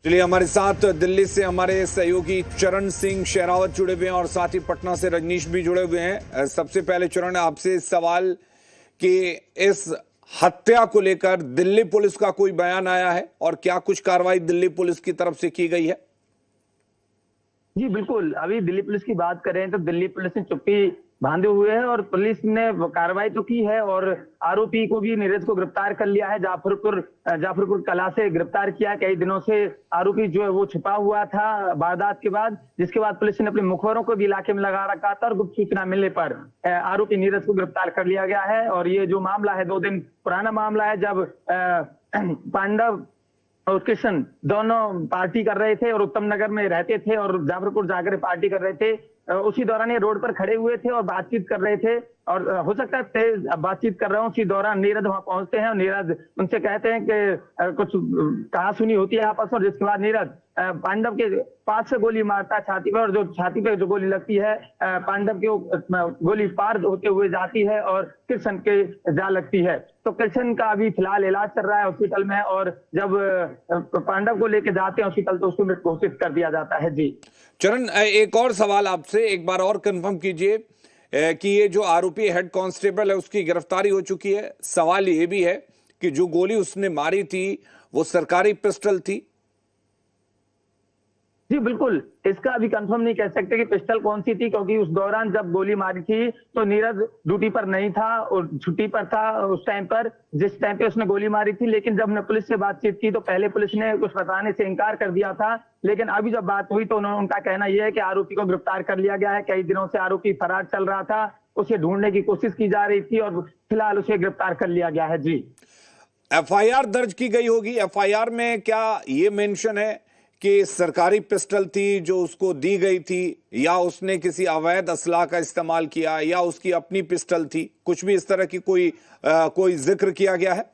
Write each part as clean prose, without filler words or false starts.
चलिए, हमारे साथ दिल्ली से हमारे सहयोगी चरण सिंह शेरावत जुड़े हुए हैं और साथ ही पटना से रजनीश भी जुड़े हुए हैं। सबसे पहले चरण, आपसे सवाल कि इस हत्या को लेकर दिल्ली पुलिस का कोई बयान आया है और क्या कुछ कार्रवाई दिल्ली पुलिस की तरफ से की गई है? जी बिल्कुल, अभी दिल्ली पुलिस की बात करें तो दिल्ली पुलिस ने चुप्पी बांधे हुए है और पुलिस ने कार्रवाई तो की है और आरोपी को भी, नीरज को गिरफ्तार कर लिया है। जाफरपुर कला से गिरफ्तार किया। कई दिनों से आरोपी जो है वो छिपा हुआ था वारदात के बाद, जिसके बाद पुलिस ने अपने मुखबिरों को भी इलाके में लगा रखा था और गुप्त सूचना मिलने पर आरोपी नीरज को गिरफ्तार कर लिया गया है। और ये जो मामला है 2 दिन पुराना मामला है, जब पांडव और किशन दोनों पार्टी कर रहे थे और उत्तम नगर में रहते थे और जाफरपुर जाकर पार्टी कर रहे थे। उसी दौरान ये रोड पर खड़े हुए थे और बातचीत कर रहे थे और हो सकता है तेज बातचीत कर रहे हो। उसी दौरान नीरज वहां पहुंचते हैं और नीरज उनसे कहते हैं कि कुछ कहा सुनी होती है आपस में, जिसके बाद नीरज पांडव के पास से गोली मारता है छाती पर, और जो छाती पे जो गोली लगती है पांडव के गोली पार होते हुए जाती है और कृष्ण के जा लगती है। तो कृष्ण का अभी फिलहाल इलाज चल रहा है हॉस्पिटल में, और जब पांडव को लेके जाते हैं हॉस्पिटल तो उसको मृत घोषित कर दिया जाता है। जी चरण, एक और सवाल आपसे, एक बार और कंफर्म कीजिए कि ये जो आरोपी हेड कांस्टेबल है उसकी गिरफ्तारी हो चुकी है। सवाल ये भी है कि जो गोली उसने मारी थी वो सरकारी पिस्टल थी? जी बिल्कुल, इसका अभी कंफर्म नहीं कह सकते कि पिस्टल कौन सी थी, क्योंकि उस दौरान जब गोली मारी थी तो नीरज ड्यूटी पर नहीं था और छुट्टी पर था उस टाइम पर, जिस टाइम पे उसने गोली मारी थी। लेकिन जब हमने पुलिस से बातचीत की तो पहले पुलिस ने कुछ बताने से इनकार कर दिया था, लेकिन अभी जब बात हुई तो उनका कहना यह है कि आरोपी को गिरफ्तार कर लिया गया है। कई दिनों से आरोपी फरार चल रहा था, उसे ढूंढने की कोशिश की जा रही थी और फिलहाल उसे गिरफ्तार कर लिया गया है। जी, एफआईआर दर्ज की गई होगी। एफआईआर में क्या ये मेंशन है कि सरकारी पिस्टल थी जो उसको दी गई थी, या उसने किसी अवैध असलाह का इस्तेमाल किया, या उसकी अपनी पिस्टल थी? कुछ भी इस तरह की कोई जिक्र किया गया है?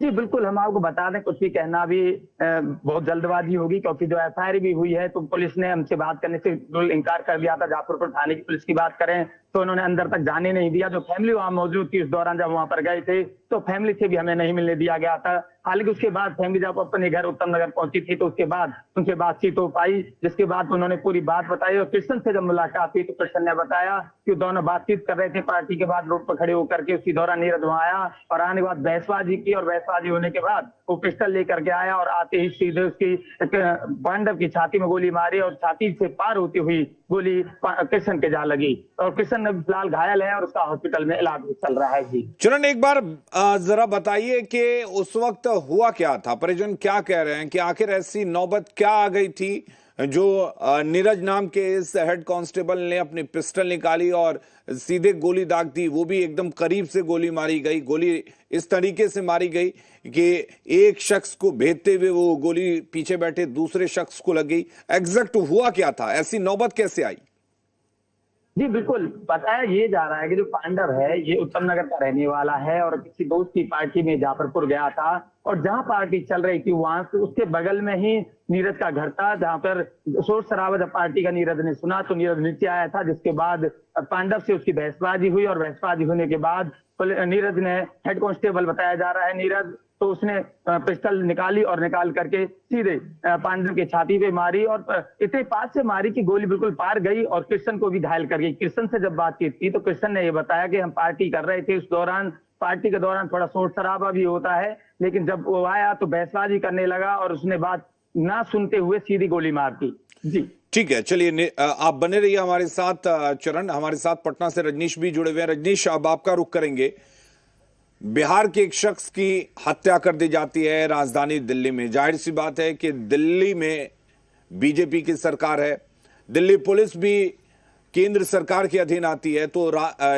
जी बिल्कुल, हम आपको बता दें, कुछ भी कहना भी बहुत जल्दबाजी होगी, क्योंकि जो एफआईआर भी हुई है तो पुलिस ने हमसे बात करने से बिल्कुल इनकार कर दिया था। जाफरपुर थाने की पुलिस की बात करें तो उन्होंने अंदर तक जाने नहीं दिया। जो फैमिली वहां मौजूद थी उस दौरान जब वहां पर गए थे तो फैमिली से भी हमें नहीं मिलने दिया गया था। हालांकि उसके बाद फैमिली जब अपने घर उत्तम नगर पहुंची थी तो उसके बाद उनसे बातचीत हो पाई, जिसके बाद उन्होंने पूरी बात बताई। और कृष्ण से जब मुलाकात हुई तो कृष्ण ने बताया कि दोनों बातचीत कर रहे थे पार्टी के बाद रोड पर खड़े होकर के। उसी दौरान नीरज वहां आया और आने के बाद बहसबाजी की, और बहसबाजी होने के बाद वो पिस्टल लेकर के आया और आते ही सीधे उसकी पांडव की छाती में गोली मारी और छाती से पार होती हुई गोली कृष्ण के जा लगी और कृष्ण फिलहाल घायल है और उसका हॉस्पिटल में इलाज चल रहा है। जी चरण, एक बार जरा बताइए कि उस वक्त हुआ क्या था? परिजन क्या कह रहे हैं कि आखिर ऐसी नौबत क्या आ गई थी जो नीरज नाम के इस हेड कांस्टेबल ने अपनी पिस्टल निकाली और सीधे गोली दाग दी? वो भी एकदम करीब से गोली मारी गई। गोली इस तरीके से मारी गई कि एक शख्स को भेदते हुए वो गोली पीछे बैठे दूसरे शख्स को लग गई। एग्जैक्ट हुआ क्या था? ऐसी नौबत कैसे आई? जी बिल्कुल, बताया ये जा रहा है कि जो पांडव है ये उत्तम नगर का रहने वाला है और किसी दोस्त की पार्टी में जाफरपुर गया था, और जहां पार्टी चल रही थी वहां से उसके बगल में ही नीरज का घर था, जहां पर शोर शराबा जब पार्टी का नीरज ने सुना तो नीरज नीचे आया था। जिसके बाद पांडव से उसकी बहसबाजी हुई और बहसबाजी होने के बाद नीरज ने, हेड कांस्टेबल बताया जा रहा है नीरज, तो उसने पिस्टल निकाली और निकाल करके सीधे पांडव की छाती पे मारी और इतने पास से मारी कि गोली बिल्कुल पार गई और कृष्ण को भी घायल कर गई। कृष्ण से जब बातचीत की तो कृष्ण ने ये बताया कि हम पार्टी कर रहे थे, उस दौरान पार्टी के दौरान थोड़ा शोर शराबा भी होता है, लेकिन जब वो आया तो बहसबाजी करने लगा और उसने बात ना सुनते हुए सीधी गोली मार दी। जी ठीक है, चलिए आप बने रहिए हमारे साथ। चरण, हमारे साथ पटना से रजनीश भी जुड़े हुए हैं। रजनीश, अब आपका रुख करेंगे। बिहार के एक शख्स की हत्या कर दी जाती है राजधानी दिल्ली में। जाहिर सी बात है कि दिल्ली में बीजेपी की सरकार है, दिल्ली पुलिस भी केंद्र सरकार के अधीन आती है, तो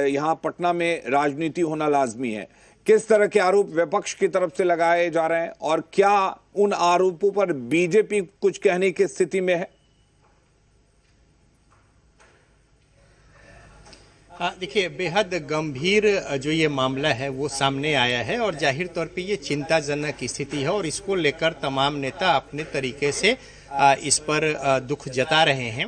यहां पटना में राजनीति होना लाजमी है। किस तरह के आरोप विपक्ष की तरफ से लगाए जा रहे हैं और क्या उन आरोपों पर बीजेपी कुछ कहने की स्थिति में है? देखिए, बेहद गंभीर जो ये मामला है वो सामने आया है और जाहिर तौर पे ये चिंताजनक स्थिति है और इसको लेकर तमाम नेता अपने तरीके से इस पर दुख जता रहे हैं।